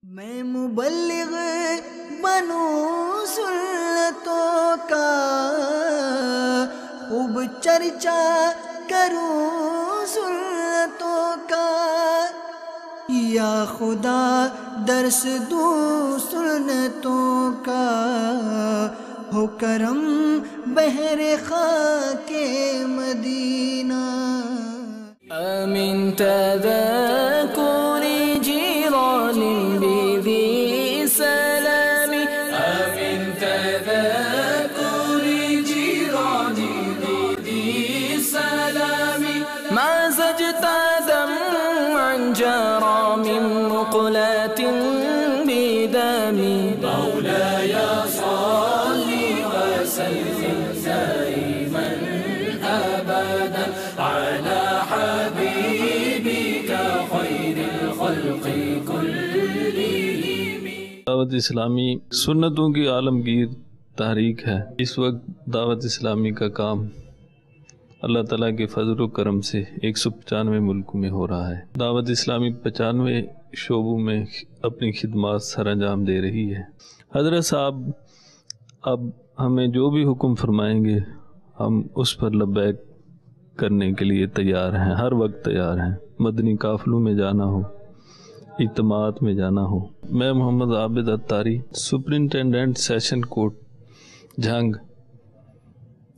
میں مبلغ بنوں سنتوں کا، خوب چرچا کروں سنتوں کا، یا خدا درس دوں سنتوں کا، ہو کرم بحر خاک مدینہ۔ آمن تذاکر جیران بذی سلام، آمن تذاکر جیران بذی سلام، ما زجت دمعا جرى من مقلة بدم، مولاي صل وسلم دائما أبدا على حبيبك خير الخلق كلهم۔ دعوت اسلامی سنتوں کی عالمگیر تحریک ہے۔ اس وقت دعوت اسلامی کا کام اللہ تعالیٰ کے فضل و کرم سے 195 ملکوں میں ہو رہا ہے۔ دعوت اسلامی 95 شعبوں میں اپنی خدمات سر انجام دے رہی ہے۔ حضرت صاحب اب ہمیں جو بھی حکم فرمائیں گے ہم اس پر لبیک کرنے کے لیے تیار ہیں، ہر وقت تیار ہیں۔ مدنی قافلوں میں جانا ہو، اجتماعات میں جانا ہو۔ میں محمد عابد اتاری، سپرنٹینڈنٹ سیشن کورٹ جھنگ،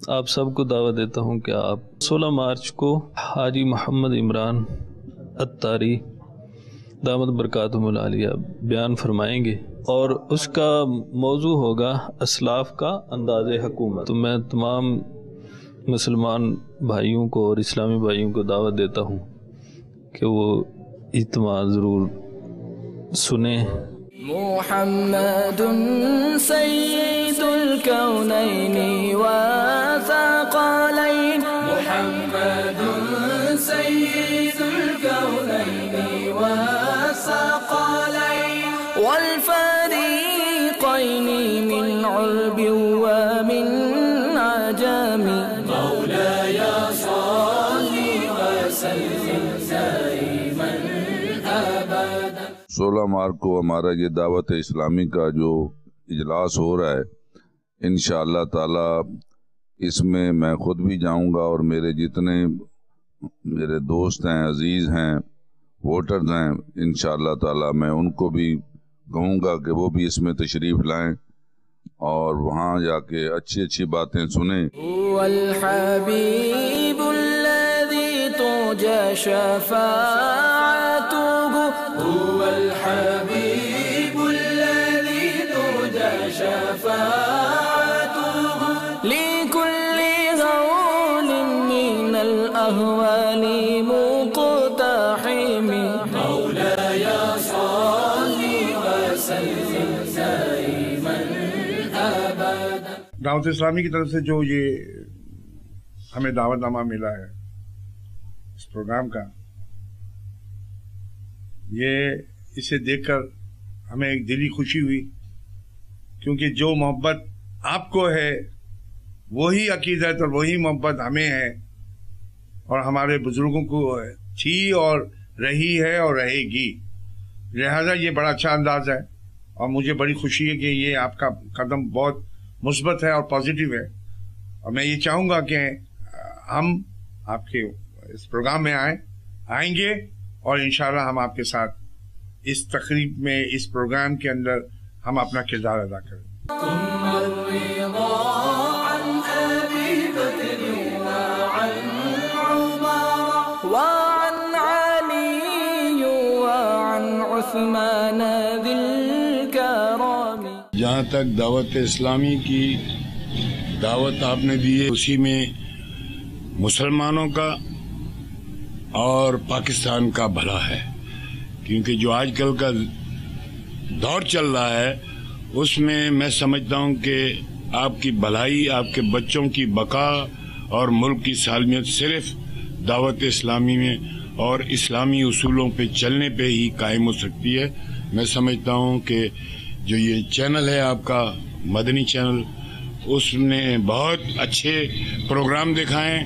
آپ سب کو دعوت دیتا ہوں کہ آپ 16 مارچ کو حاجی محمد عمران اتاری دامت برکاتہم العالیہ بیان فرمائیں گے، اور اس کا موضوع ہوگا اسلاف کا انداز حکومت۔ تو میں تمام مسلمان بھائیوں کو اور اسلامی بھائیوں کو دعوت دیتا ہوں کہ وہ اجتماع ضرور سنیں۔ محمد سید الکونین والثقلین، محمد سید الکونین والثقلین، والفریقین من عرب ومن عجم، مولاي صل وسلم دائما ابدا۔ 16 مارچ کو ہمارا یہ دعوت اسلامی کا جو اجلاس ہو رہا ہے، انشاءاللہ تعالی اس میں میں خود بھی جاؤں گا، اور میرے جتنے میرے دوست ہیں، عزیز ہیں، ووٹرز ہیں، انشاءاللہ تعالی میں ان کو بھی کہوں گا کہ وہ بھی اس میں تشریف لائیں اور وہاں جا کے اچھی اچھی باتیں سنیں۔ هو الحبيب الذي ترجى شفاعته، هو الحبيب الذي ترجى شفاعته، لكل هول من الأهوال مقتحم، مولاي صل وسلم دائما أبدا۔ دعوت اسلامی کی طرف سے جو یہ ہمیں دعوت نامہ ملا ہے اس پروگرام کا، یہ اسے دیکھ کر ہمیں ایک دلی خوشی ہوئی، کیونکہ جو محبت آپ کو ہے وہی عقیدت اور وہی محبت ہمیں ہے اور ہمارے بزرگوں کو تھی اور رہی ہے اور رہے گی۔ لہذا یہ بڑا اچھا انداز ہے اور مجھے بڑی خوشی ہے کہ یہ آپ کا قدم بہت مثبت ہے اور پازیٹیو ہے، اور میں یہ چاہوں گا کہ ہم آپ کے اس پروگرام میں آئیں گے اور انشاءاللہ ہم آپ کے ساتھ اس تقریب میں، اس پروگرام کے اندر ہم اپنا کردار ادا کریں۔ ثم الرضا عن أبي بكر وعن عمر وعن علي وعن عثمان ذي الكرم۔ جہاں تک دعوت اسلامی کی دعوت آپ نے دی ہے، اسی میں مسلمانوں کا اور پاکستان کا بھلا ہے، کیونکہ جو آج کل کا دور چل رہا ہے اس میں سمجھتا ہوں کہ آپ کی بھلائی، آپ کے بچوں کی بقا اور ملک کی سالمیت صرف دعوت اسلامی میں اور اسلامی اصولوں پہ چلنے پہ ہی قائم ہو سکتی ہے۔ میں سمجھتا ہوں کہ جو یہ چینل ہے آپ کا مدنی چینل، اس نے بہت اچھے پروگرام دکھائے،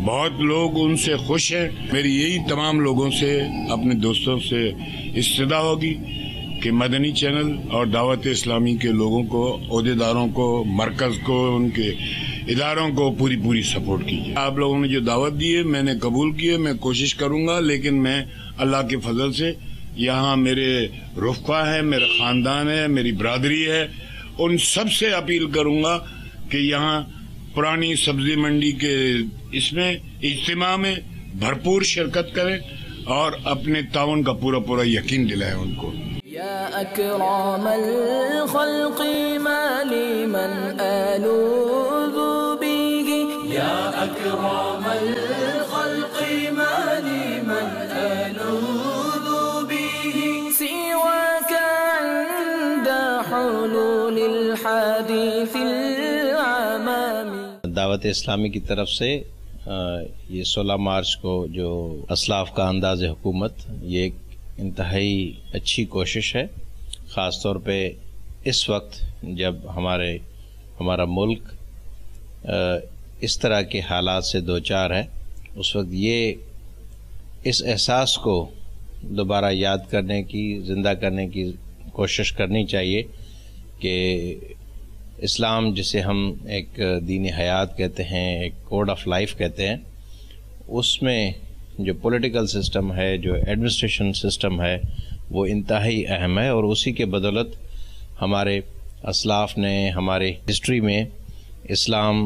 بہت لوگ ان سے خوش ہیں۔ میری یہی تمام لوگوں سے، اپنے دوستوں سے استدعا ہوگی کہ مدنی چینل اور دعوت اسلامی کے لوگوں کو، عہدیداروں کو، مرکز کو، ان کے اداروں کو پوری سپورٹ کیجیے۔ آپ لوگوں نے جو دعوت دی ہے میں نے قبول کی ہے، میں کوشش کروں گا، لیکن میں اللہ کے فضل سے یہاں میرے رفقا ہے، میرا خاندان ہے، میری برادری ہے، ان سب سے اپیل کروں گا کہ یہاں پرانی سبزی منڈی کے اس میں اجتماع میں بھرپور شرکت کریں اور اپنے تعاون کا پورا یقین دلائیں ان کو۔ یا اکرام الخلق ما لمن آلوذ به، یا اکرام الخلق ما لمن آلوذ به، سواك عند حلول الحادث العمام۔ دعوت اسلامی کی طرف سے یہ 16 مارچ کو جو اسلاف کا انداز حکومت، یہ ایک انتہائی اچھی کوشش ہے، خاص طور پہ اس وقت جب ہمارا ملک اس طرح کے حالات سے دوچار ہے۔ اس وقت اس احساس کو دوبارہ یاد کرنے کی، زندہ کرنے کی کوشش کرنی چاہیے کہ اسلام جسے ہم ایک دین حیات کہتے ہیں، ایک کوڈ آف لائف کہتے ہیں، اس میں جو پولیٹیکل سسٹم ہے، جو ایڈمنسٹریشن سسٹم ہے، وہ انتہائی اہم ہے، اور اسی کے بدولت ہمارے اسلاف نے ہمارے ہسٹری میں اسلام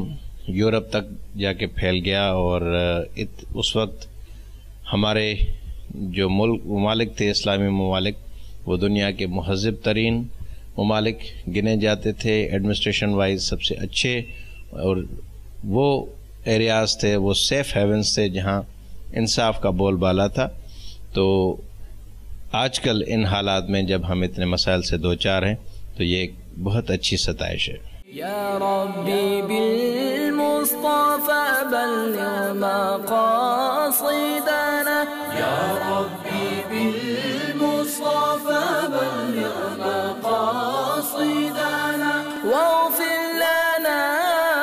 یورپ تک جا کے پھیل گیا، اور اس وقت ہمارے جو ممالک تھے، اسلامی ممالک، وہ دنیا کے مہذب ترین ممالک گنے جاتے تھے، ایڈمنسٹریشن وائز سب سے اچھے، اور وہ ایریاز تھے، وہ سیف ہیونز تھے جہاں انصاف کا بول بالا تھا۔ تو آج کل ان حالات میں جب ہم اتنے مسائل سے دوچار ہیں تو یہ ایک بہت اچھی ستائش ہے۔ یا ربی بالمصطفى بلغ مقاصدنا، یا ربی بالمصطفى بلغ مقاصدنا، واغفر لنا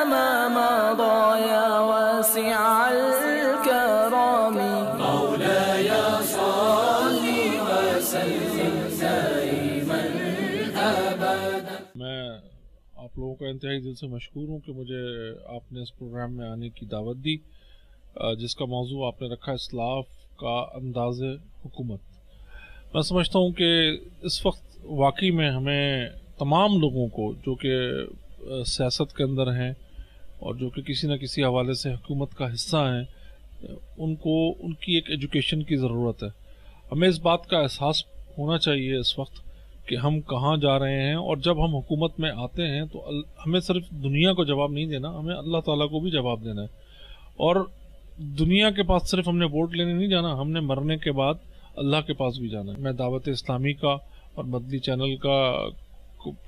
ما مضى یا واسع الكرم، مولاي صل وسلم دائما ابدا۔ میں آپ لوگوں کا انتہائی دل سے مشکور ہوں کہ مجھے آپ نے اس پروگرام میں آنے کی دعوت دی، جس کا موضوع آپ نے رکھا اسلاف کا انداز حکومت۔ میں سمجھتا ہوں کہ اس وقت واقعی میں ہمیں تمام لوگوں کو جو کہ سیاست کے اندر ہیں اور جو کہ کسی نہ کسی حوالے سے حکومت کا حصہ ہیں، ان کی ایک ایجوکیشن کی ضرورت ہے۔ ہمیں اس بات کا احساس ہونا چاہیے اس وقت کہ ہم کہاں جا رہے ہیں، اور جب ہم حکومت میں آتے ہیں تو ہمیں صرف دنیا کو جواب نہیں دینا، ہمیں اللہ تعالیٰ کو بھی جواب دینا ہے۔ اور دنیا کے پاس صرف ہم نے ووٹ لینے نہیں جانا، ہم نے مرنے کے بعد اللہ کے پاس بھی جانا ہے۔ میں دعوت اسلامی کا اور مدنی چینل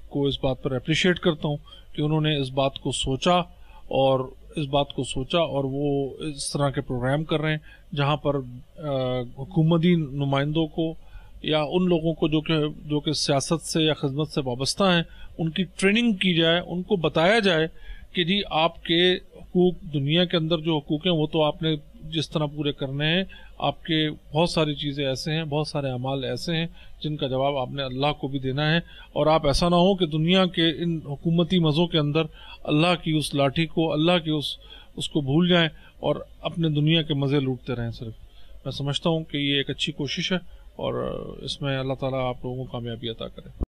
کو اس بات پر اپریشیٹ کرتا ہوں کہ انہوں نے اس بات کو سوچا اور وہ اس طرح کے پروگرام کر رہے ہیں جہاں پر حکومتی نمائندوں کو یا ان لوگوں کو جو کہ سیاست سے یا خدمت سے وابستہ ہیں، ان کی ٹریننگ کی جائے، ان کو بتایا جائے کہ جی آپ کے حقوق، دنیا کے اندر جو حقوق ہیں وہ تو آپ نے جس طرح پورے کرنے ہیں، آپ کے بہت ساری چیزیں ایسے ہیں، بہت سارے اعمال ایسے ہیں جن کا جواب آپ نے اللہ کو بھی دینا ہے، اور آپ ایسا نہ ہو کہ دنیا کے ان حکومتی مزوں کے اندر اللہ کی اس لاٹھی کو، اللہ کی اس کو بھول جائیں اور اپنے دنیا کے مزے لوٹتے رہیں صرف۔ میں سمجھتا ہوں کہ یہ ایک اچھی کوشش ہے، اور اس میں اللہ تعالیٰ آپ لوگوں کو کامیابی عطا کرے۔